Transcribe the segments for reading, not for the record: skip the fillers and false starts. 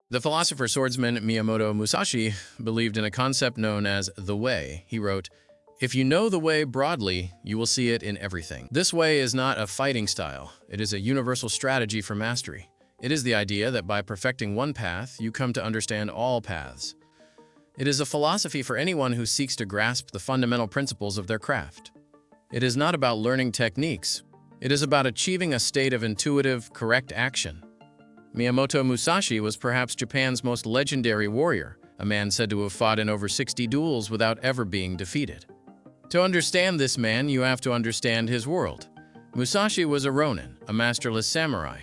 The philosopher swordsman Miyamoto Musashi believed in a concept known as the way. He wrote, "If you know the way broadly, you will see it in everything." This way is not a fighting style. It is a universal strategy for mastery. It is the idea that by perfecting one path, you come to understand all paths. It is a philosophy for anyone who seeks to grasp the fundamental principles of their craft. It is not about learning techniques. It is about achieving a state of intuitive, correct action. Miyamoto Musashi was perhaps Japan's most legendary warrior, a man said to have fought in over 60 duels without ever being defeated. To understand this man, you have to understand his world. Musashi was a ronin, a masterless samurai.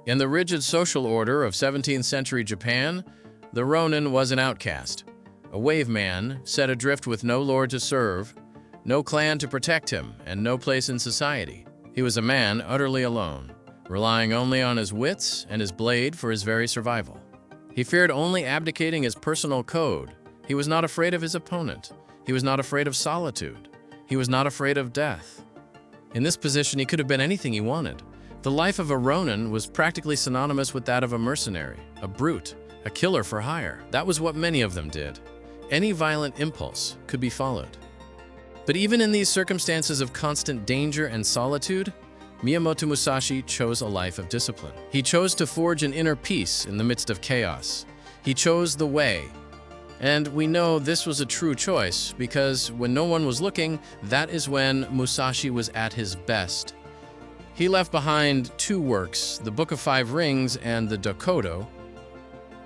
In the rigid social order of 17th century Japan, the ronin was an outcast, a wave man set adrift with no lord to serve, no clan to protect him, and no place in society. He was a man utterly alone, relying only on his wits and his blade for his very survival. He feared only abdicating his personal code. He was not afraid of his opponent. He was not afraid of solitude. He was not afraid of death. In this position, he could have been anything he wanted. The life of a ronin was practically synonymous with that of a mercenary, a brute, a killer for hire. That was what many of them did. Any violent impulse could be followed. But even in these circumstances of constant danger and solitude, Miyamoto Musashi chose a life of discipline. He chose to forge an inner peace in the midst of chaos. He chose the way. And we know this was a true choice because when no one was looking, that is when Musashi was at his best. He left behind two works, the Book of Five Rings and the Dokudo.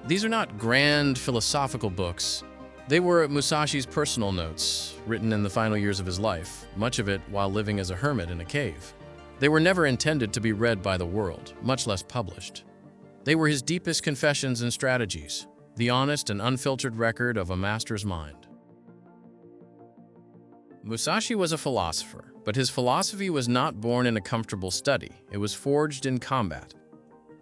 These are not grand philosophical books. They were Musashi's personal notes, written in the final years of his life, much of it while living as a hermit in a cave. They were never intended to be read by the world, much less published. They were his deepest confessions and strategies, the honest and unfiltered record of a master's mind. Musashi was a philosopher, but his philosophy was not born in a comfortable study. It was forged in combat.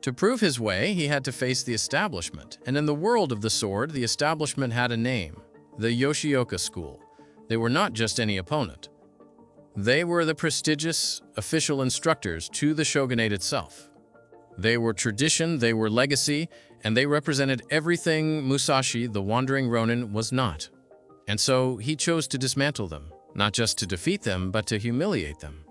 To prove his way, he had to face the establishment, and in the world of the sword, the establishment had a name, the Yoshioka school. They were not just any opponent. They were the prestigious official instructors to the shogunate itself. They were tradition, they were legacy, and they represented everything Musashi, the wandering ronin, was not. And so he chose to dismantle them, not just to defeat them, but to humiliate them.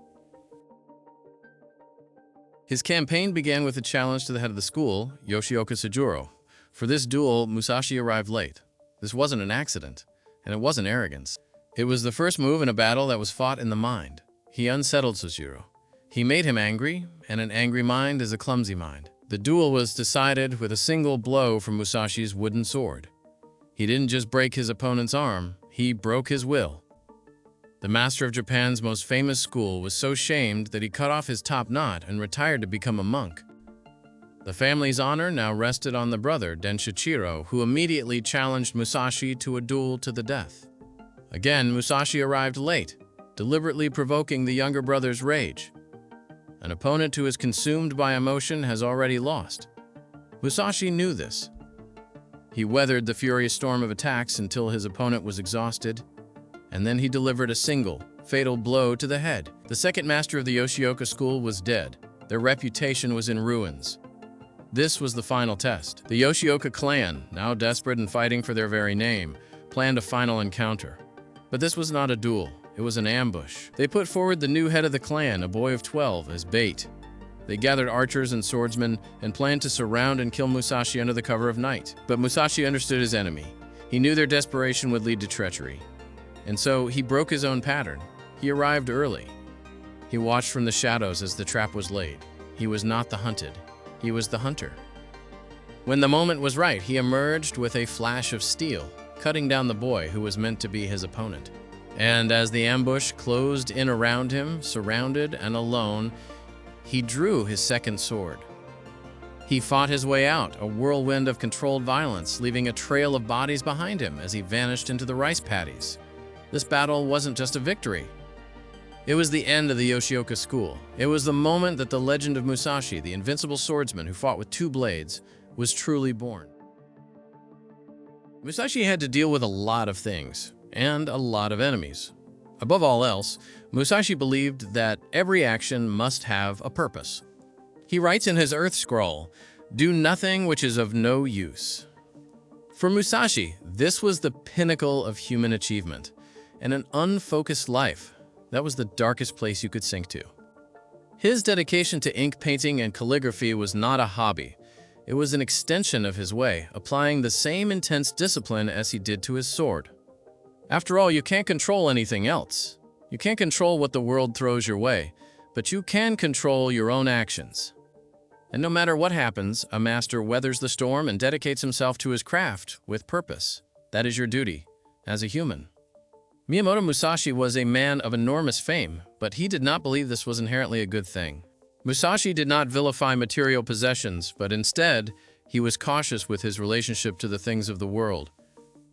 His campaign began with a challenge to the head of the school, Yoshioka Sujuro. For this duel, Musashi arrived late. This wasn't an accident, and it wasn't arrogance. It was the first move in a battle that was fought in the mind. He unsettled Sujuro. He made him angry, and an angry mind is a clumsy mind. The duel was decided with a single blow from Musashi's wooden sword. He didn't just break his opponent's arm, he broke his will. The master of Japan's most famous school was so shamed that he cut off his top knot and retired to become a monk. The family's honor now rested on the brother, Denshichiro, who immediately challenged Musashi to a duel to the death. Again, Musashi arrived late, deliberately provoking the younger brother's rage. An opponent who is consumed by emotion has already lost. Musashi knew this. He weathered the furious storm of attacks until his opponent was exhausted, and then he delivered a single, fatal blow to the head. The second master of the Yoshioka school was dead. Their reputation was in ruins. This was the final test. The Yoshioka clan, now desperate and fighting for their very name, planned a final encounter. But this was not a duel, it was an ambush. They put forward the new head of the clan, a boy of 12, as bait. They gathered archers and swordsmen and planned to surround and kill Musashi under the cover of night. But Musashi understood his enemy. He knew their desperation would lead to treachery. And so he broke his own pattern. He arrived early. He watched from the shadows as the trap was laid. He was not the hunted, he was the hunter. When the moment was right, he emerged with a flash of steel, cutting down the boy who was meant to be his opponent. And as the ambush closed in around him, surrounded and alone, he drew his second sword. He fought his way out, a whirlwind of controlled violence, leaving a trail of bodies behind him as he vanished into the rice paddies. This battle wasn't just a victory. It was the end of the Yoshioka school. It was the moment that the legend of Musashi, the invincible swordsman who fought with two blades, was truly born. Musashi had to deal with a lot of things, and a lot of enemies. Above all else, Musashi believed that every action must have a purpose. He writes in his Earth Scroll, Do nothing which is of no use. For Musashi, this was the pinnacle of human achievement, and an unfocused life, that was the darkest place you could sink to. His dedication to ink painting and calligraphy was not a hobby. It was an extension of his way, applying the same intense discipline as he did to his sword. After all, you can't control anything else. You can't control what the world throws your way, but you can control your own actions. And no matter what happens, a master weathers the storm and dedicates himself to his craft with purpose. That is your duty as a human. Miyamoto Musashi was a man of enormous fame, but he did not believe this was inherently a good thing. Musashi did not vilify material possessions, but instead, he was cautious with his relationship to the things of the world.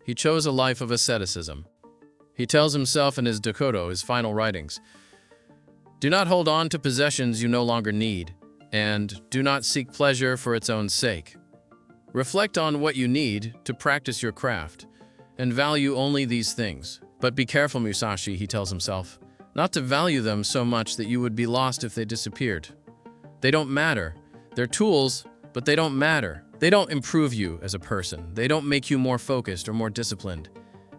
He chose a life of asceticism. He tells himself in his Dokudo, his final writings, "Do not hold on to possessions you no longer need, and do not seek pleasure for its own sake. Reflect on what you need to practice your craft, and value only these things. But be careful, Musashi," he tells himself, "not to value them so much that you would be lost if they disappeared. They don't matter. They're tools, but they don't matter. They don't improve you as a person. They don't make you more focused or more disciplined.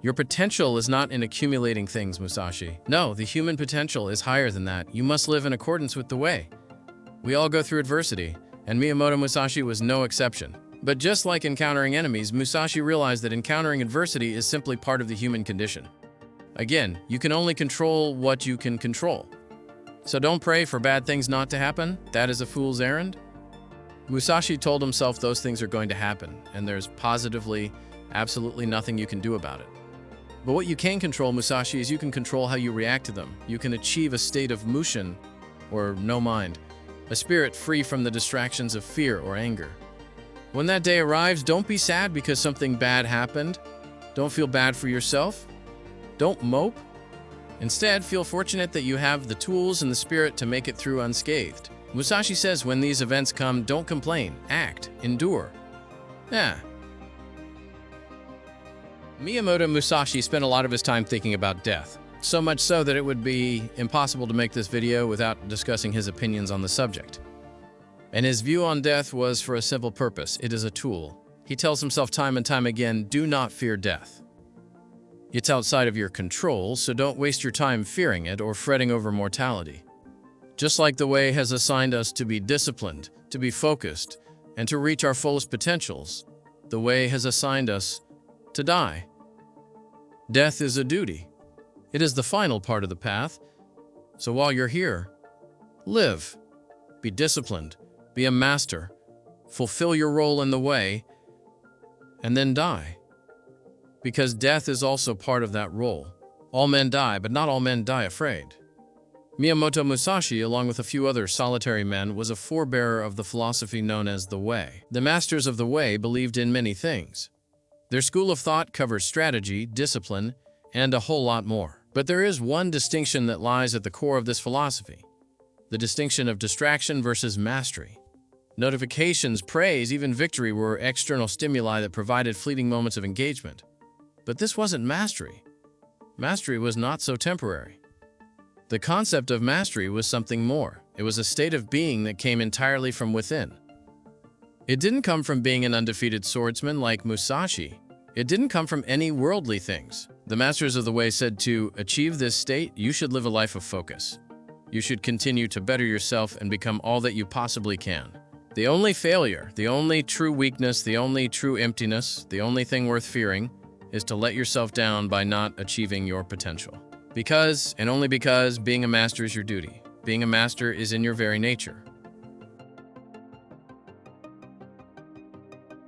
Your potential is not in accumulating things, Musashi. No, the human potential is higher than that. You must live in accordance with the way. We all go through adversity, and Miyamoto Musashi was no exception. But just like encountering enemies, Musashi realized that encountering adversity is simply part of the human condition. Again, you can only control what you can control. So don't pray for bad things not to happen. That is a fool's errand. Musashi told himself those things are going to happen, and there's positively, absolutely nothing you can do about it. But what you can control, Musashi, is you can control how you react to them. You can achieve a state of mushin, or no mind, a spirit free from the distractions of fear or anger. When that day arrives, don't be sad because something bad happened. Don't feel bad for yourself. Don't mope. Instead, feel fortunate that you have the tools and the spirit to make it through unscathed. Musashi says when these events come, don't complain, act, endure. Miyamoto Musashi spent a lot of his time thinking about death. So much so that it would be impossible to make this video without discussing his opinions on the subject. And his view on death was for a simple purpose. It is a tool. He tells himself time and time again, do not fear death. It's outside of your control, so don't waste your time fearing it or fretting over mortality. Just like the way has assigned us to be disciplined, to be focused, and to reach our fullest potentials, the way has assigned us to die. Death is a duty. It is the final part of the path. So while you're here, live, be disciplined, be a master, fulfill your role in the way, and then die. Because death is also part of that role. All men die, but not all men die afraid. Miyamoto Musashi, along with a few other solitary men, was a forebearer of the philosophy known as the Way. The masters of the Way believed in many things. Their school of thought covers strategy, discipline, and a whole lot more. But there is one distinction that lies at the core of this philosophy: the distinction of distraction versus mastery. Notifications, praise, even victory were external stimuli that provided fleeting moments of engagement. But this wasn't mastery. Mastery was not so temporary. The concept of mastery was something more. It was a state of being that came entirely from within. It didn't come from being an undefeated swordsman like Musashi. It didn't come from any worldly things. The masters of the way said to achieve this state, you should live a life of focus. You should continue to better yourself and become all that you possibly can. The only failure, the only true weakness, the only true emptiness, the only thing worth fearing is to let yourself down by not achieving your potential. Because, and only because, being a master is your duty. Being a master is in your very nature.